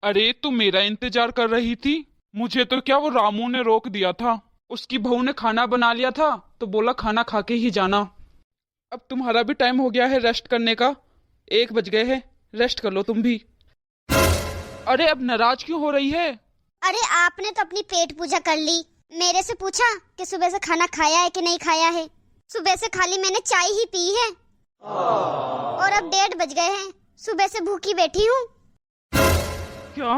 अरे तू मेरा इंतजार कर रही थी। मुझे तो क्या वो रामू ने रोक दिया था। उसकी बहू ने खाना बना लिया था तो बोला खाना खा के ही जाना। अब तुम्हारा भी टाइम हो गया है रेस्ट करने का। 1 बज गए हैं। रेस्ट कर लो तुम भी। अरे अब नाराज क्यों हो रही है? अरे आपने तो अपनी पेट पूजा कर ली। मेरे से पूछा कि सुबह से खाना खाया है कि नहीं खाया है। सुबह से खाली मैंने चाय ही पी है और अब 1:30 बज गए हैं। सुबह से भूखी बैठी हूँ। क्या?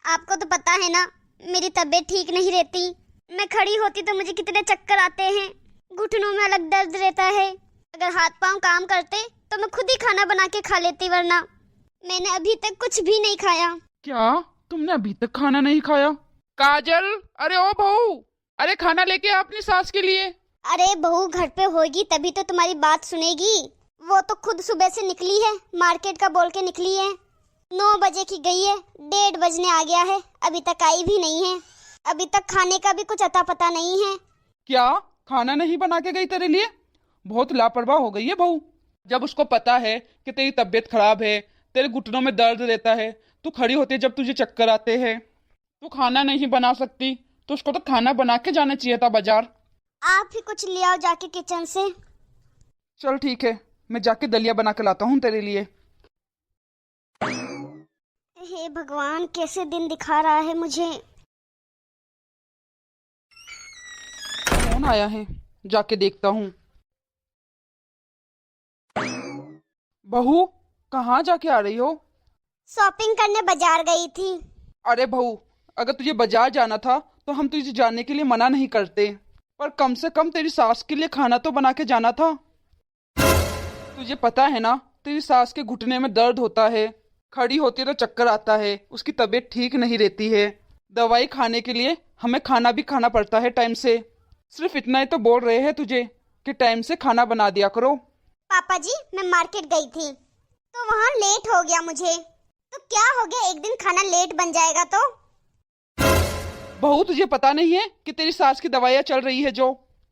आपको तो पता है ना, मेरी तबीयत ठीक नहीं रहती। मैं खड़ी होती तो मुझे कितने चक्कर आते हैं। घुटनों में अलग दर्द रहता है। अगर हाथ पांव काम करते तो मैं खुद ही खाना बना के खा लेती, वरना मैंने अभी तक कुछ भी नहीं खाया। क्या तुमने अभी तक खाना नहीं खाया? काजल, अरे ओ बहू, अरे खाना लेके आ अपनी सास के लिए। अरे बहू घर पे होगी तभी तो तुम्हारी बात सुनेगी। वो तो खुद सुबह से निकली है, मार्केट का बोल के निकली है। 9 बजे की गई है, 1:30 बजने आ गया है, अभी तक आई भी नहीं है। अभी तक खाने का भी कुछ अता पता नहीं है। क्या खाना नहीं बना के गई तेरे लिए? बहुत लापरवाह हो गई है बहू। जब उसको पता है कि तेरी तबीयत खराब है, तेरे घुटनों में दर्द रहता है, तू खड़ी होती है जब तुझे चक्कर आते हैं, तू खाना नहीं बना सकती तो उसको तो खाना बना के जाना चाहिए था बाजार। आप ही कुछ ले आओ जाके किचन से। चल ठीक है, मैं जाके दलिया बना के लाता हूँ तेरे लिए। हे भगवान, कैसे दिन दिखा रहा है मुझे। कौन आया है? जाके देखता हूँ। बहू, कहाँ जाके आ रही हो? शॉपिंग करने बाजार गई थी। अरे बहू, अगर तुझे बाजार जाना था तो हम तुझे जाने के लिए मना नहीं करते, पर कम से कम तेरी सास के लिए खाना तो बना के जाना था। तुझे पता है ना, तेरी सास के घुटने में दर्द होता है, खड़ी होती है तो चक्कर आता है, उसकी तबीयत ठीक नहीं रहती है। दवाई खाने के लिए हमें खाना भी खाना पड़ता है टाइम से। सिर्फ इतना ही तो बोल रहे हैं तुझे कि टाइम से खाना बना दिया करो। पापा जी, मैं मार्केट गई थी तो वहाँ लेट हो गया मुझे। तो क्या हो गया, एक दिन खाना लेट बन जाएगा तो? बहू, तुझे पता नहीं है कि तेरी सास की दवाइयाँ चल रही है, जो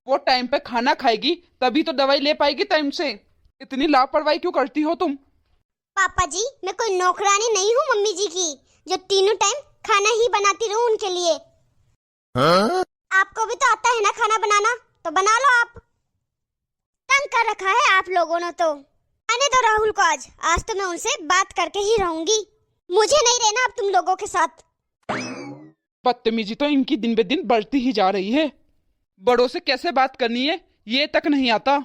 वो टाइम पे खाना खाएगी तभी तो दवाई ले पाएगी टाइम से। इतनी लापरवाही क्यों करती हो तुम? पापा जी, मैं कोई नौकरानी नहीं हूँ मम्मी जी की जो तीनों टाइम खाना ही बनाती रहूं उनके लिए। आपको भी तो आता है ना खाना बनाना, तो बना लो आप। तंग कर रखा है आप लोगों ने तो। आने दो राहुल को, आज आज तो मैं उनसे बात करके ही रहूंगी। मुझे नहीं रहना अब तुम लोगों के साथ। बदतमीजी तो इनकी दिन ब दिन बढ़ती ही जा रही है। बड़ों से कैसे बात करनी है ये तक नहीं आता।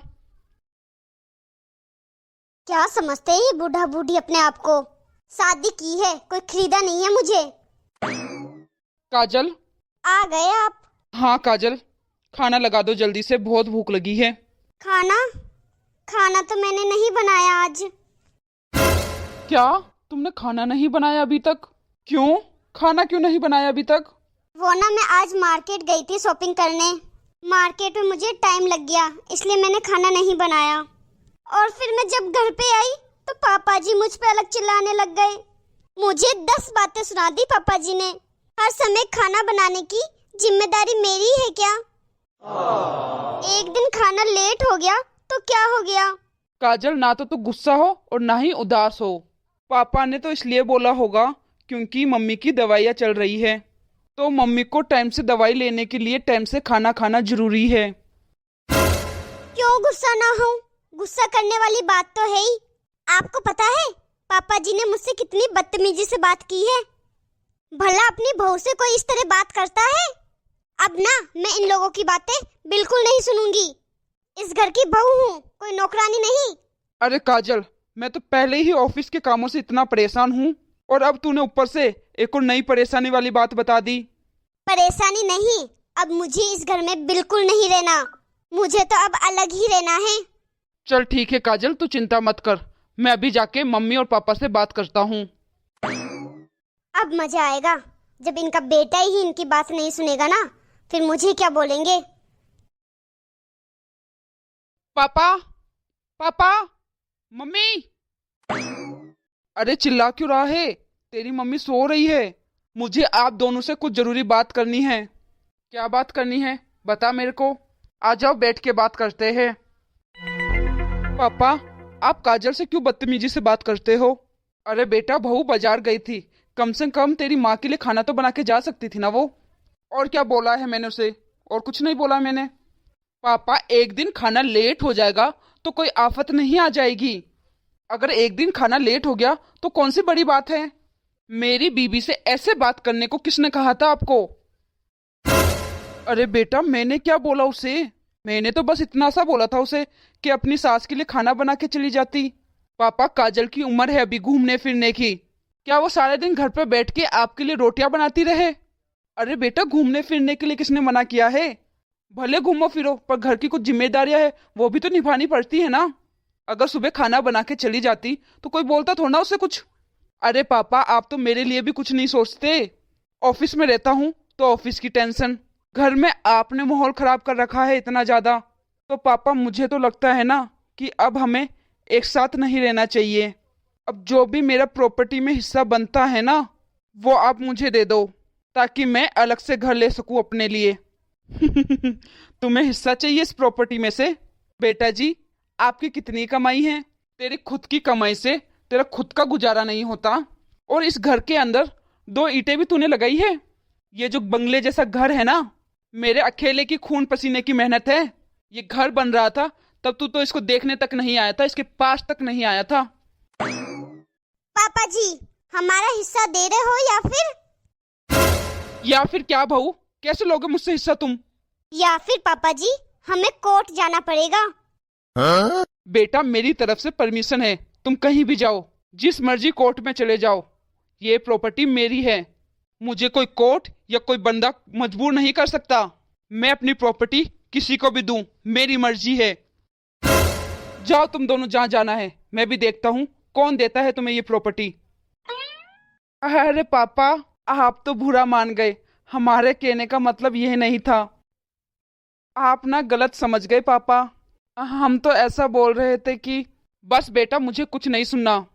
क्या समझते हैं ये बूढ़ा बूढ़ी अपने आप को? शादी की है, कोई खरीदा नहीं है मुझे। काजल। आ गए आप? हाँ काजल, खाना लगा दो जल्दी से, बहुत भूख लगी है। खाना? खाना तो मैंने नहीं बनाया आज। क्या तुमने खाना नहीं बनाया अभी तक? क्यों? खाना क्यों नहीं बनाया अभी तक? वो ना, मैं आज मार्केट गई थी शॉपिंग करने। मार्केट में मुझे टाइम लग गया, इसलिए मैंने खाना नहीं बनाया। और फिर मैं जब घर पे आई तो पापा जी मुझ पे अलग चिल्लाने लग गए। मुझे 10 बातें सुना दी पापा जी ने। हर समय खाना बनाने की जिम्मेदारी मेरी है क्या? एक दिन खाना लेट हो गया तो क्या हो गया? काजल, ना तो तू गुस्सा हो और ना ही उदास हो। पापा ने तो इसलिए बोला होगा क्योंकि मम्मी की दवाइयाँ चल रही है, तो मम्मी को टाइम से दवाई लेने के लिए टाइम से खाना खाना जरूरी है। क्यों गुस्सा ना हो? गुस्सा करने वाली बात तो है ही। आपको पता है पापा जी ने मुझसे कितनी बदतमीजी से बात की है? भला अपनी बहू से कोई इस तरह बात करता है? अब ना, मैं इन लोगों की बातें बिल्कुल नहीं सुनूंगी। इस घर की बहू हूँ, कोई नौकरानी नहीं। अरे काजल, मैं तो पहले ही ऑफिस के कामों से इतना परेशान हूँ और अब तूने ऊपर से एक और नई परेशानी वाली बात बता दी। परेशानी नहीं, अब मुझे इस घर में बिल्कुल नहीं रहना। मुझे तो अब अलग ही रहना है। चल ठीक है काजल, तू चिंता मत कर, मैं अभी जाके मम्मी और पापा से बात करता हूँ। अब मजा आएगा जब इनका बेटा ही इनकी बात नहीं सुनेगा ना, फिर मुझे क्या बोलेंगे। पापा, पापा, मम्मी। अरे चिल्ला क्यों रहा है? तेरी मम्मी सो रही है। मुझे आप दोनों से कुछ जरूरी बात करनी है। क्या बात करनी है बता मेरे को। आ जाओ, बैठ के बात करते हैं। पापा, आप काजल से क्यों बदतमीजी से बात करते हो? अरे बेटा, बहू बाजार गई थी, कम से कम तेरी माँ के लिए खाना तो बना के जा सकती थी ना वो। और क्या बोला है मैंने उसे? और कुछ नहीं बोला मैंने। पापा, एक दिन खाना लेट हो जाएगा तो कोई आफत नहीं आ जाएगी। अगर एक दिन खाना लेट हो गया तो कौन सी बड़ी बात है? मेरी बीबी से ऐसे बात करने को किसने कहा था आपको? अरे बेटा, मैंने क्या बोला उसे? मैंने तो बस इतना सा बोला था उसे कि अपनी सास के लिए खाना बना के चली जाती। पापा, काजल की उम्र है अभी घूमने फिरने की। क्या वो सारे दिन घर पे बैठ के आपके लिए रोटियां बनाती रहे? अरे बेटा, घूमने फिरने के लिए किसने मना किया है? भले घूमो फिरो, पर घर की कुछ जिम्मेदारियां है वो भी तो निभानी पड़ती है ना। अगर सुबह खाना बना के चली जाती तो कोई बोलता थोड़ा ना उसे कुछ। अरे पापा, आप तो मेरे लिए भी कुछ नहीं सोचते। ऑफिस में रहता हूँ तो ऑफिस की टेंशन, घर में आपने माहौल खराब कर रखा है इतना ज्यादा। तो पापा, मुझे तो लगता है ना कि अब हमें एक साथ नहीं रहना चाहिए। अब जो भी मेरा प्रॉपर्टी में हिस्सा बनता है ना, वो आप मुझे दे दो ताकि मैं अलग से घर ले सकूं अपने लिए। तुम्हें हिस्सा चाहिए इस प्रॉपर्टी में से? बेटा जी, आपकी कितनी कमाई है? तेरी खुद की कमाई से तेरा खुद का गुजारा नहीं होता, और इस घर के अंदर 2 ईंटें भी तूने लगाई है। ये जो बंगले जैसा घर है ना, मेरे अकेले की खून पसीने की मेहनत है। ये घर बन रहा था तब तू तो इसको देखने तक नहीं आया था, इसके पास तक नहीं आया था। पापा जी, हमारा हिस्सा दे रहे हो या फिर क्या बहू? कैसे लोगे मुझसे हिस्सा तुम? या फिर पापा जी, हमें कोर्ट जाना पड़ेगा। बेटा, मेरी तरफ से परमिशन है, तुम कहीं भी जाओ, जिस मर्जी कोर्ट में चले जाओ। ये प्रॉपर्टी मेरी है, मुझे कोई कोर्ट या कोई बंदा मजबूर नहीं कर सकता। मैं अपनी प्रॉपर्टी किसी को भी दूं, मेरी मर्जी है। जाओ तुम दोनों जहां जाना है, मैं भी देखता हूँ कौन देता है तुम्हें ये प्रॉपर्टी। अरे पापा, आप तो बुरा मान गए, हमारे कहने का मतलब यह नहीं था। आप ना गलत समझ गए पापा, हम तो ऐसा बोल रहे थे कि बस बेटा, मुझे कुछ नहीं सुनना,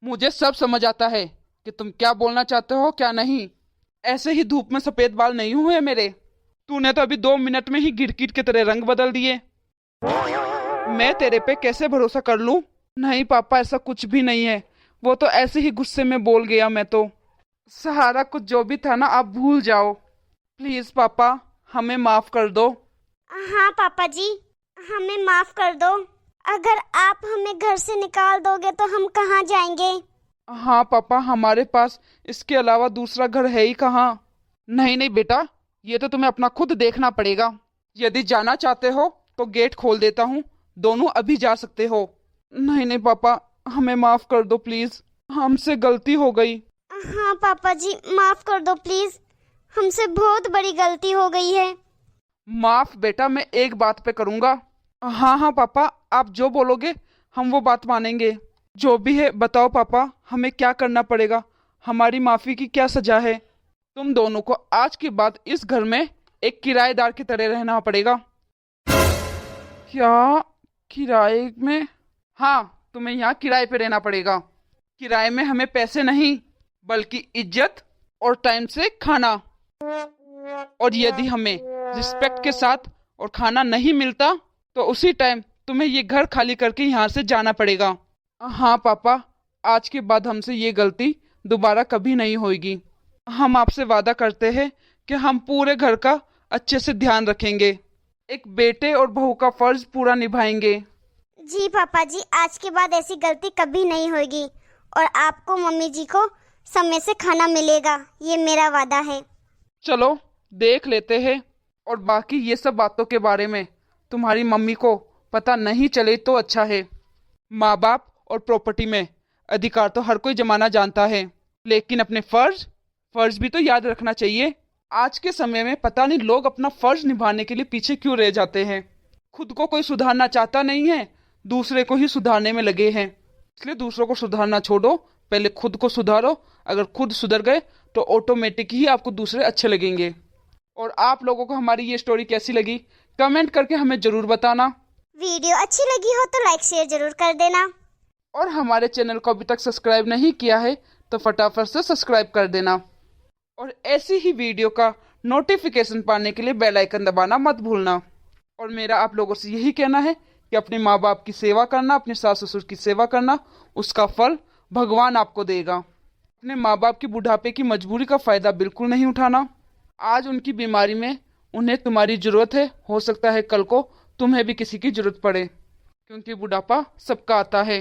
मुझे सब समझ आता है कि तुम क्या बोलना चाहते हो क्या नहीं। ऐसे ही धूप में सफेद बाल नहीं हुए मेरे। तूने तो अभी 2 मिनट में ही गिरगिट की तरह रंग बदल दिए। मैं तेरे पे कैसे भरोसा कर लूं? नहीं पापा, ऐसा कुछ भी नहीं है, वो तो ऐसे ही गुस्से में बोल गया मैं तो। सहारा कुछ जो भी था ना, आप भूल जाओ प्लीज पापा, हमें माफ कर दो। हाँ पापा जी, हमें माफ कर दो। अगर आप हमें घर से निकाल दोगे तो हम कहाँ जाएंगे? हाँ पापा, हमारे पास इसके अलावा दूसरा घर है ही कहाँ। नहीं नहीं बेटा, ये तो तुम्हें अपना खुद देखना पड़ेगा। यदि जाना चाहते हो तो गेट खोल देता हूँ, दोनों अभी जा सकते हो। नहीं नहीं पापा, हमें माफ कर दो प्लीज, हमसे गलती हो गई। हाँ पापा जी, माफ कर दो प्लीज, हमसे बहुत बड़ी गलती हो गई है। माफ बेटा, मैं एक बात पे करूंगा। हाँ हाँ पापा, आप जो बोलोगे हम वो बात मानेंगे। जो भी है बताओ पापा, हमें क्या करना पड़ेगा? हमारी माफी की क्या सजा है? तुम दोनों को आज के बाद इस घर में एक किराएदार की तरह रहना पड़ेगा। क्या? किराए में? हाँ, तुम्हें यहाँ किराए पे रहना पड़ेगा। किराए में हमें पैसे नहीं, बल्कि इज्जत और टाइम से खाना। और यदि हमें रिस्पेक्ट के साथ और खाना नहीं मिलता तो उसी टाइम तुम्हें ये घर खाली करके यहाँ से जाना पड़ेगा। हाँ पापा, आज के बाद हमसे ये गलती दोबारा कभी नहीं होगी। हम आपसे वादा करते हैं कि हम पूरे घर का अच्छे से ध्यान रखेंगे, एक बेटे और बहू का फर्ज पूरा निभाएंगे। जी पापा जी, आज के बाद ऐसी गलती कभी नहीं होगी और आपको मम्मी जी को समय से खाना मिलेगा, ये मेरा वादा है। चलो देख लेते हैं, और बाकी ये सब बातों के बारे में तुम्हारी मम्मी को पता नहीं चले तो अच्छा है। माँ बाप और प्रॉपर्टी में अधिकार तो हर कोई जमाना जानता है, लेकिन अपने फर्ज भी तो याद रखना चाहिए। आज के समय में पता नहीं लोग अपना फर्ज निभाने के लिए पीछे क्यों रह जाते हैं। खुद को कोई सुधारना चाहता नहीं है, दूसरे को ही सुधारने में लगे हैं। इसलिए दूसरों को सुधारना छोड़ो, पहले खुद को सुधारो। अगर खुद सुधर गए तो ऑटोमेटिक ही आपको दूसरे अच्छे लगेंगे। और आप लोगों को हमारी ये स्टोरी कैसी लगी कमेंट करके हमें जरूर बताना। वीडियो अच्छी लगी हो तो लाइक शेयर जरूर कर देना, और हमारे चैनल को अभी तक सब्सक्राइब नहीं किया है तो फटाफट से सब्सक्राइब कर देना। और ऐसी ही वीडियो का नोटिफिकेशन पाने के लिए बेल आइकन दबाना मत भूलना। और मेरा आप लोगों से यही कहना है कि अपने माँ बाप की सेवा करना, अपने सास ससुर की सेवा करना, उसका फल भगवान आपको देगा। अपने माँ बाप की बुढ़ापे की मजबूरी का फ़ायदा बिल्कुल नहीं उठाना। आज उनकी बीमारी में उन्हें तुम्हारी ज़रूरत है, हो सकता है कल को तुम्हें भी किसी की ज़रूरत पड़े, क्योंकि बुढ़ापा सबका आता है।